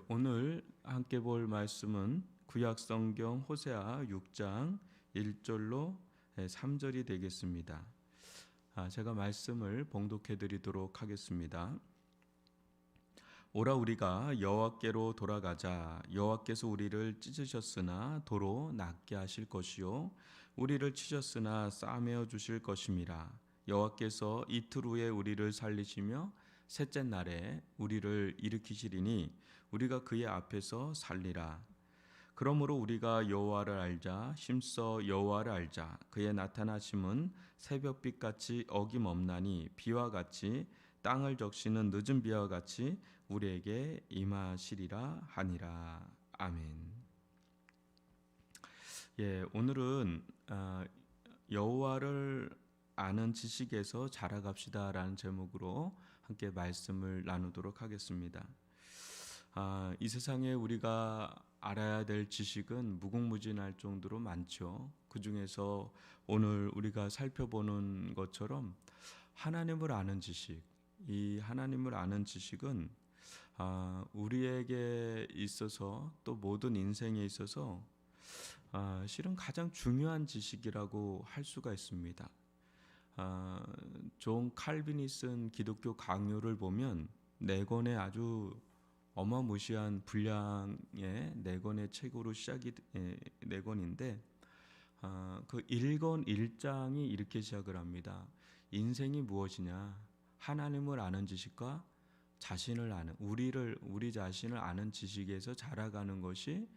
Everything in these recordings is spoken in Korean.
오늘 함께 볼 말씀은 구약 성경 호세아 6장 1절로 3절이 되겠습니다. 제가 말씀을 봉독해 드리도록 하겠습니다. 오라 우리가 여호와께로 돌아가자. 여호와께서 우리를 찢으셨으나 도로 낫게 하실 것이요 우리를 치셨으나 싸매어 주실 것임이라. 여호와께서 이틀 후에 우리를 살리시며 셋째 날에 우리를 일으키시리니 우리가 그의 앞에서 살리라. 그러므로 우리가 여호와를 알자. 힘써 여호와를 알자. 그의 나타나심은 새벽빛 같이 어김없나니 비와 같이 땅을 적시는 늦은 비와 같이 우리에게 임하시리라 하니라. 아멘. 오늘은 여호와를 아는 지식에서 자라갑시다라는 제목으로 함께 말씀을 나누도록 하겠습니다. 이 세상에 우리가 알아야 될 지식은 무궁무진할 정도로 많죠. 그 중에서 오늘 우리가 살펴보는 것처럼 하나님을 아는 지식, 이 하나님을 아는 지식은 우리에게 있어서 또 모든 인생에 있어서 실은 가장 중요한 지식이라고 할 수가 있습니다. 존 칼빈이 쓴 기독교 강요를 보면 네 권의 아주 어마무시한 분량의 네 권의 책으로 시작이 네 권인데 그 1권 1장이 이렇게 시작을 합니다. 인생이 무엇이냐? 하나님을 아는 지식과 자신을 아는 우리 자신을 아는 지식에서 자라가는 것이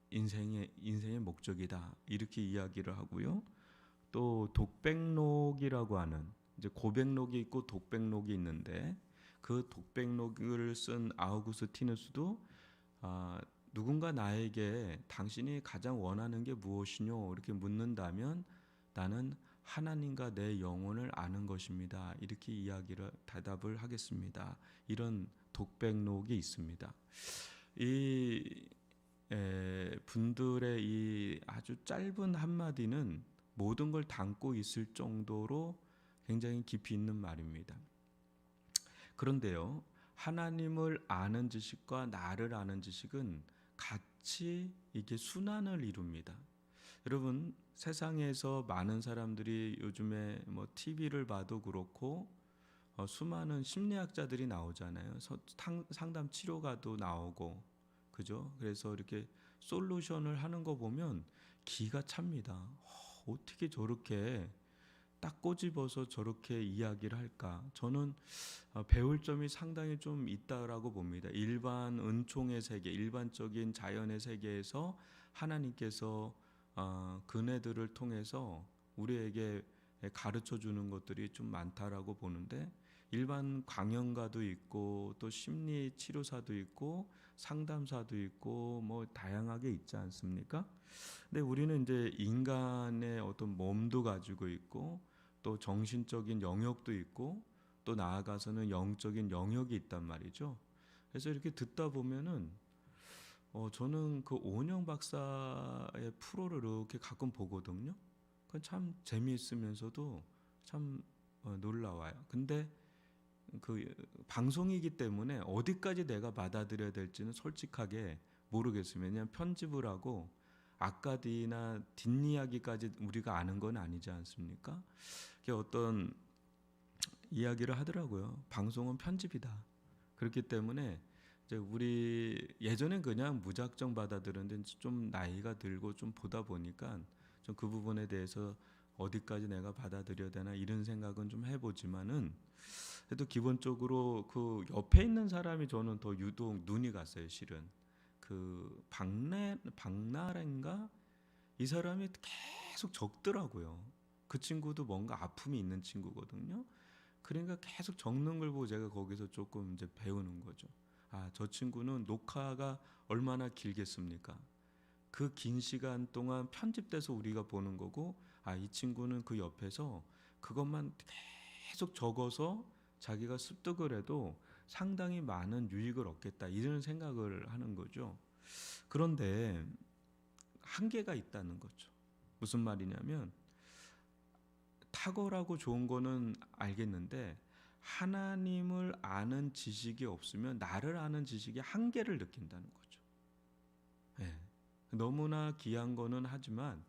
인생의 목적이다. 이렇게 이야기를 하고요. 또 독백록이라고 하는 이제 고백록이 있고 독백록이 있는데 그 독백록을 쓴 아우구스티누스도 누군가 나에게 당신이 가장 원하는 게 무엇이뇨? 이렇게 묻는다면 나는 하나님과 내 영혼을 아는 것입니다. 이렇게 대답을 하겠습니다. 이런 독백록이 있습니다. 이 분들의 이 아주 짧은 한마디는 모든 걸 담고 있을 정도로 굉장히 깊이 있는 말입니다. 그런데요, 하나님을 아는 지식과 나를 아는 지식은 같이 이게 순환을 이룹니다. 여러분, 세상에서 많은 사람들이 요즘에 TV를 봐도 그렇고 수많은 심리학자들이 나오잖아요. 상담 치료가도 나오고, 그죠? 그래서 이렇게 솔루션을 하는 거 보면 기가 찹니다. 어떻게 저렇게 딱 꼬집어서 저렇게 이야기를 할까? 저는 배울 점이 상당히 좀 있다라고 봅니다. 일반 은총의 세계, 일반적인 자연의 세계에서 하나님께서 그네들을 통해서 우리에게 가르쳐 주는 것들이 좀 많다라고 보는데 일반 강연가도 있고 또 심리 치료사도 있고 상담사도 있고 다양하게 있지 않습니까? 근데 우리는 이제 인간의 어떤 몸도 가지고 있고 또 정신적인 영역도 있고 또 나아가서는 영적인 영역이 있단 말이죠. 그래서 이렇게 듣다 보면은 저는 그 오은영 박사의 프로를 이렇게 가끔 보거든요. 그건 참 재미있으면서도 참 놀라워요. 근데 그 방송이기 때문에 어디까지 내가 받아들여야 될지는 솔직하게 모르겠습니다. 왜냐하면 편집을 하고 앞가디나 뒷이야기까지 우리가 아는 건 아니지 않습니까? 어떤 이야기를 하더라고요. 방송은 편집이다. 그렇기 때문에 이제 우리 예전엔 그냥 무작정 받아들였는데 좀 나이가 들고 좀 보다 보니까 좀 그 부분에 대해서 어디까지 내가 받아들여야 되나 이런 생각은 좀 해보지만은 그래도 기본적으로 그 옆에 있는 사람이 저는 더 유독 눈이 갔어요. 실은 그 박나래인가 이 사람이 계속 적더라고요. 그 친구도 뭔가 아픔이 있는 친구거든요. 그러니까 계속 적는 걸 보고 제가 거기서 조금 이제 배우는 거죠. 저 친구는 녹화가 얼마나 길겠습니까? 그 긴 시간 동안 편집돼서 우리가 보는 거고, 이 친구는 그 옆에서 그것만 계속 적어서 자기가 습득을 해도 상당히 많은 유익을 얻겠다 이런 생각을 하는 거죠. 그런데 한계가 있다는 거죠. 무슨 말이냐면 탁월하고 좋은 거는 알겠는데 하나님을 아는 지식이 없으면 나를 아는 지식의 한계를 느낀다는 거죠. 예. 너무나 귀한 거는 하지만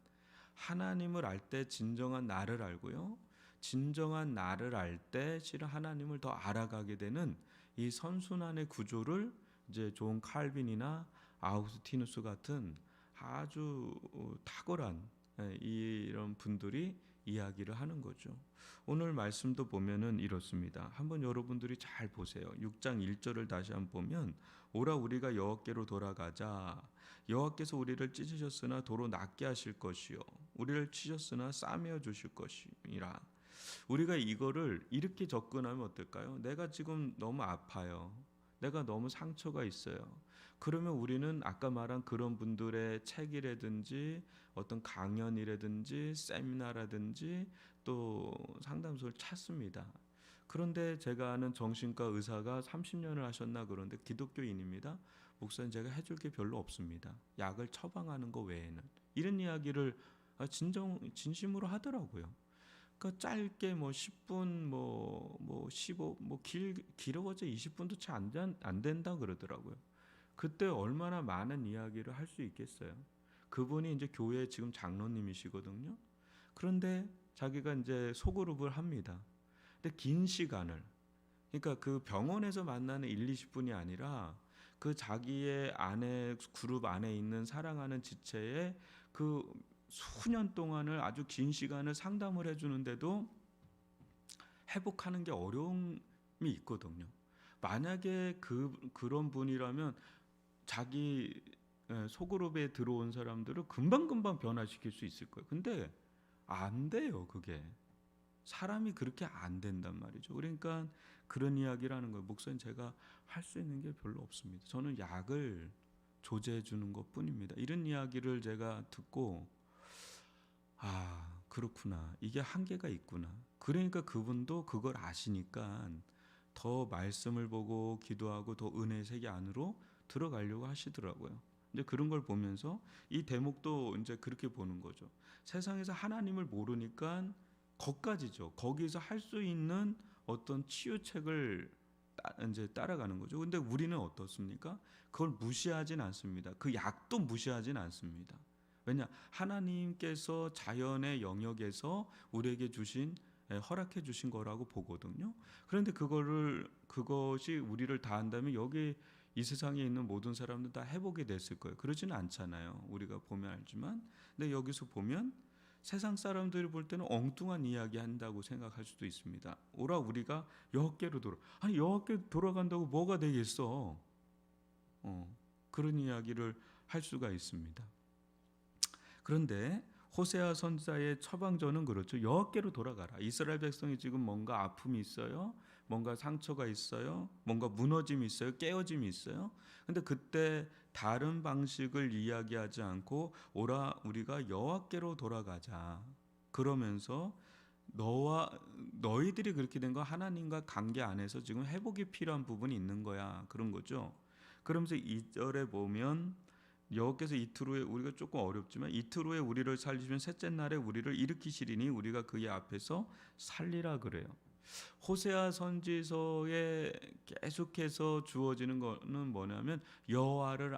하나님을 알 때 진정한 나를 알고요. 진정한 나를 알 때 실은 하나님을 더 알아가게 되는 이 선순환의 구조를 이제 존 칼빈이나 아우구스티누스 같은 아주 탁월한 이런 분들이 이야기를 하는 거죠. 오늘 말씀도 보면은 이렇습니다. 한번 여러분들이 잘 보세요. 6장 1절을 다시 한번 보면 오라 우리가 여호와께로 돌아가자. 여호와께서 우리를 찢으셨으나 도로 낫게 하실 것이요 우리를 치셨으나 싸매어 주실 것이라. 우리가 이거를 이렇게 접근하면 어떨까요? 내가 지금 너무 아파요. 내가 너무 상처가 있어요. 그러면 우리는 아까 말한 그런 분들의 책이라든지 어떤 강연이라든지 세미나라든지 또 상담소를 찾습니다. 그런데 제가 아는 정신과 의사가 30년을 하셨나 그런데 기독교인입니다. 목사님 제가 해줄 게 별로 없습니다. 약을 처방하는 거 외에는. 이런 이야기를 진심으로 하더라고요. 그러니까 짧게 뭐 10분 뭐 15, 길어봤자 20분도 채 안 된다 그러더라고요. 그때 얼마나 많은 이야기를 할 수 있겠어요. 그분이 이제 교회 지금 장로님이시거든요. 그런데 자기가 이제 소그룹을 합니다. 근데 긴 시간을, 그러니까 그 병원에서 만나는 1, 20분이 아니라 그 자기의 안에 그룹 안에 있는 사랑하는 지체에 그 수년 동안을 아주 긴 시간을 상담을 해주는데도 회복하는 게 어려움이 있거든요. 만약에 그런 분이라면 자기 소그룹에 들어온 사람들을 금방금방 변화시킬 수 있을 거예요. 근데 안 돼요, 그게. 사람이 그렇게 안 된단 말이죠. 그러니까 그런 이야기를 하는 거예요. 목사님 제가 할 수 있는 게 별로 없습니다. 저는 약을 조제해 주는 것뿐입니다. 이런 이야기를 제가 듣고 그렇구나. 이게 한계가 있구나. 그러니까 그분도 그걸 아시니까 더 말씀을 보고 기도하고 더 은혜의 세계 안으로 들어가려고 하시더라고요. 이제 그런 걸 보면서 이 대목도 이제 그렇게 보는 거죠. 세상에서 하나님을 모르니까 거기까지죠. 거기서 할 수 있는 어떤 치유책을 이제 따라가는 거죠. 근데 우리는 어떻습니까? 그걸 무시하진 않습니다. 그 약도 무시하진 않습니다. 왜냐? 하나님께서 자연의 영역에서 우리에게 주신 허락해 주신 거라고 보거든요. 그런데 그것이 우리를 다 한다면 여기 이 세상에 있는 모든 사람들 다 해보게 됐을 거예요. 그러지는 않잖아요. 우리가 보면 알지만. 근데 여기서 보면 세상 사람들이 볼 때는 엉뚱한 이야기 한다고 생각할 수도 있습니다. 오라 우리가 여호와께로 아니 여호와께 돌아간다고 뭐가 되겠어? 그런 이야기를 할 수가 있습니다. 그런데 호세아 선지자의 처방전은 그렇죠. 여호와께로 돌아가라. 이스라엘 백성이 지금 뭔가 아픔이 있어요. 뭔가 상처가 있어요. 뭔가 무너짐이 있어요. 깨어짐이 있어요. 근데 그때 다른 방식을 이야기하지 않고 오라 우리가 여호와께로 돌아가자. 그러면서 너희들이 그렇게 된 거 하나님과 관계 안에서 지금 회복이 필요한 부분이 있는 거야. 그런 거죠. 그러면서 2절에 보면 여호께서 이틀 후에 우리가 조금 어렵지만 이틀 후에 우리를 살리시면 셋째 날에 우리를 일으키시리니 우리가 그의 앞에서 살리라 그래요. 호세아 선지서에 계속해서 주어지는 거는 뭐냐면 여호와를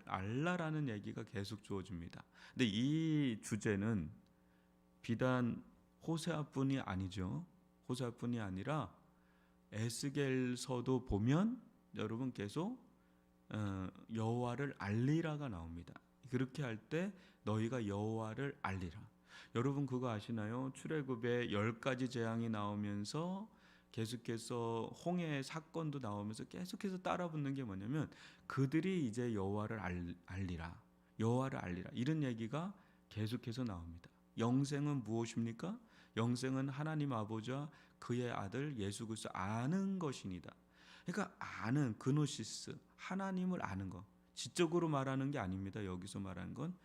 알라라는 얘기가 계속 주어집니다. 근데 이 주제는 비단 호세아뿐이 아니죠. 호세아뿐이 아니라 에스겔서도 보면 여러분 계속 여호와를 알리라가 나옵니다. 그렇게 할 때 너희가 여호와를 알리라. 여러분 그거 아시나요? 출애굽에 10가지 재앙이 나오면서 계속해서 홍해 사건도 나오면서 계속해서 따라붙는 게 뭐냐면 그들이 이제 여호와를 알리라. 여호와를 알리라. 이런 얘기가 계속해서 나옵니다. 영생은 무엇입니까? 영생은 하나님 아버지와 그의 아들 예수 그리스도 아는 것이니다. 그러니까 아는 그노시스, 하나님을 아는 것. 지적으로 말하는 게 아닙니다. 여기서 말하는 건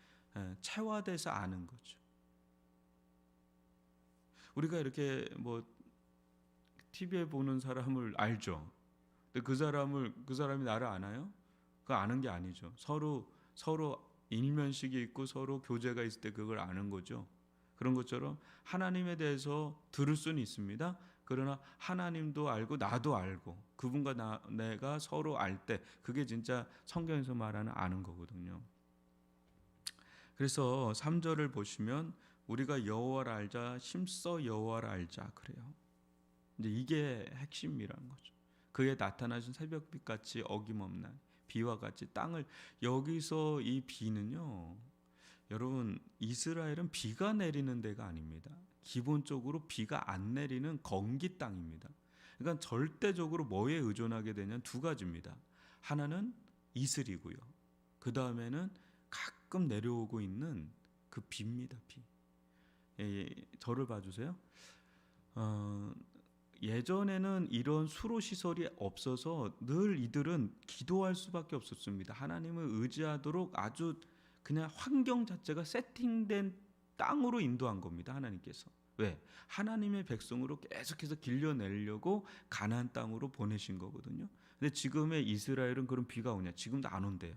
체화돼서 아는 거죠. 우리가 이렇게 뭐 TV에 보는 사람을 알죠. 근데 그 사람이 나를 아나요? 그거 아는 게 아니죠. 서로 일면식이 있고 서로 교제가 있을 때 그걸 아는 거죠. 그런 것처럼 하나님에 대해서 들을 수는 있습니다. 그러나 하나님도 알고 나도 알고 그분과 내가 서로 알 때 그게 진짜 성경에서 말하는 아는 거거든요. 그래서 3절을 보시면 우리가 여호와를 알자 힘써 여호와를 알자 그래요. 이제 이게 핵심이라는 거죠. 그에 나타나신 새벽빛 같이 어김없는 비와 같이 땅을 여기서 이 비는요. 여러분 이스라엘은 비가 내리는 데가 아닙니다. 기본적으로 비가 안 내리는 건기 땅입니다. 그러니까 절대적으로 뭐에 의존하게 되냐면 두 가지입니다. 하나는 이슬이고요. 그 다음에는 가끔 내려오고 있는 그 비입니다. 비. 저를 봐주세요. 예전에는 이런 수로 시설이 없어서 늘 이들은 기도할 수밖에 없었습니다. 하나님을 의지하도록 아주 그냥 환경 자체가 세팅된 땅으로 인도한 겁니다. 하나님께서. 왜? 하나님의 백성으로 계속해서 길려내려고 가나안 땅으로 보내신 거거든요. 근데 지금의 이스라엘은 그런 비가 오냐? 지금도 안 온대요.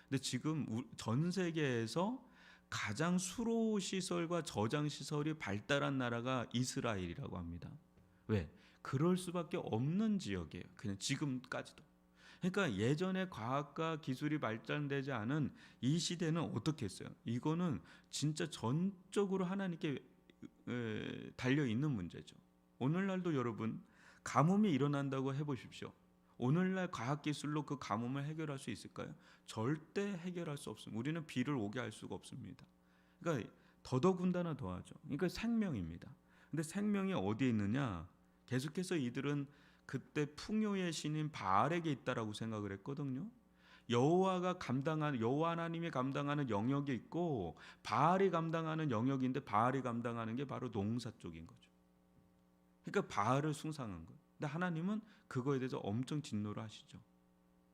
근데 지금 전 세계에서 가장 수로 시설과 저장 시설이 발달한 나라가 이스라엘이라고 합니다. 왜? 그럴 수밖에 없는 지역이에요. 그냥 지금까지도. 그러니까 예전에 과학과 기술이 발전되지 않은 이 시대는 어떻게 했어요? 이거는 진짜 전적으로 하나님께 달려 있는 문제죠. 오늘날도 여러분 가뭄이 일어난다고 해보십시오. 오늘날 과학기술로 그 가뭄을 해결할 수 있을까요? 절대 해결할 수 없습니다. 우리는 비를 오게 할 수가 없습니다. 그러니까 더더군다나 더하죠. 그러니까 생명입니다. 근데 생명이 어디에 있느냐? 계속해서 이들은 그때 풍요의 신인 바알에게 있다라고 생각을 했거든요. 여호와 하나님이 감당하는 영역이 있고 바알이 감당하는 영역인데 바알이 감당하는 게 바로 농사 쪽인 거죠. 그러니까 바알을 숭상한 거예요. 근데 하나님은 그거에 대해서 엄청 진노를 하시죠.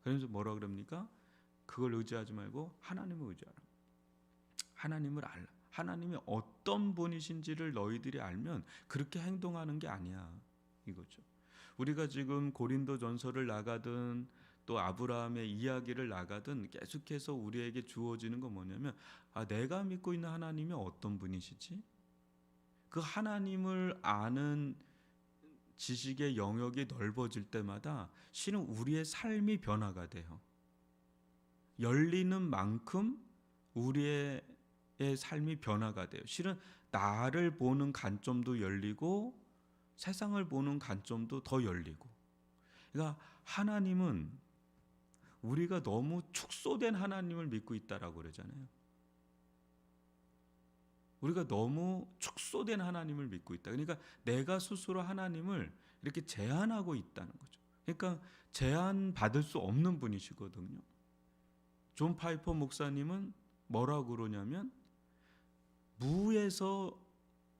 그래서 뭐라 그럽니까? 그걸 의지하지 말고 하나님을 의지하라. 하나님을 알라. 하나님이 어떤 분이신지를 너희들이 알면 그렇게 행동하는 게 아니야. 이거죠. 우리가 지금 고린도전서를 나가든 또 아브라함의 이야기를 나가든 계속해서 우리에게 주어지는 건 뭐냐면 내가 믿고 있는 하나님이 어떤 분이시지? 그 하나님을 아는 지식의 영역이 넓어질 때마다 실은 우리의 삶이 변화가 돼요. 열리는 만큼 우리의 삶이 변화가 돼요. 실은 나를 보는 관점도 열리고 세상을 보는 관점도 더 열리고. 그러니까 하나님은 우리가 너무 축소된 하나님을 믿고 있다라고 그러잖아요. 우리가 너무 축소된 하나님을 믿고 있다. 그러니까 내가 스스로 하나님을 이렇게 제한하고 있다는 거죠. 그러니까 제한 받을 수 없는 분이시거든요. 존 파이퍼 목사님은 뭐라고 그러냐면 무에서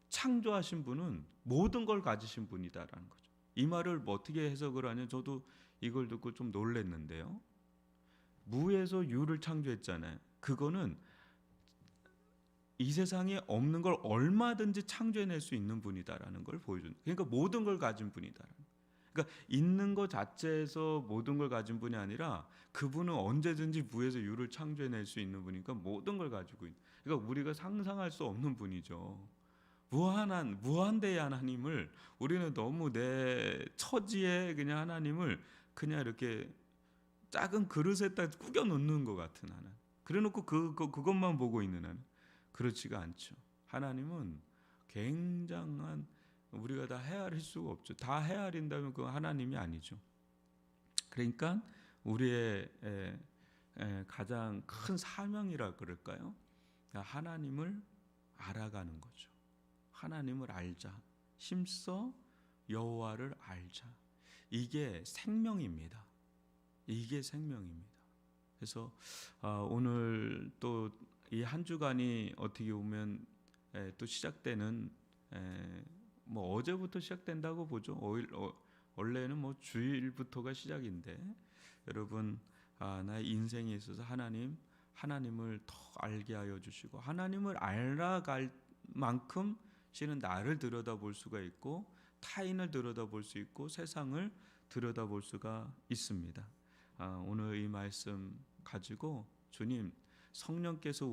창조하신 분은 모든 걸 가지신 분이다라는 거죠. 이 말을 어떻게 해석을 하냐? 저도 이걸 듣고 좀 놀랐는데요. 무에서 유를 창조했잖아요. 그거는 이 세상에 없는 걸 얼마든지 창조해낼 수 있는 분이다라는 걸 보여준. 그러니까 모든 걸 가진 분이다. 그러니까 있는 것 자체에서 모든 걸 가진 분이 아니라 그분은 언제든지 무에서 유를 창조해낼 수 있는 분이니까 모든 걸 가지고 있는. 그러니까 우리가 상상할 수 없는 분이죠. 무한대의 하나님을 우리는 너무 내 처지에 그냥 하나님을 그냥 이렇게 작은 그릇에다 꾸겨 놓는 것 같은 하나님. 그래놓고 그것만 보고 있는 하나님. 그렇지가 않죠. 하나님은 굉장한 우리가 다 헤아릴 수가 없죠. 다 헤아린다면 그 하나님이 아니죠. 그러니까 우리의 가장 큰 사명이라 그럴까요? 하나님을 알아가는 거죠. 하나님을 알자. 힘써 여호와를 알자. 이게 생명입니다. 이게 생명입니다. 그래서 오늘 또 이 한 주간이 어떻게 보면 또 시작되는 뭐 어제부터 시작된다고 보죠. 원래는 뭐 주일부터가 시작인데 여러분 나의 인생에 있어서 하나님을 더 알게 하여 주시고 하나님을 알아갈 만큼 실은 나를 들여다볼 수가 있고 타인을 들여다볼 수 있고 세상을 들여다볼 수가 있습니다. 오늘 이 말씀 가지고 주님 성령께서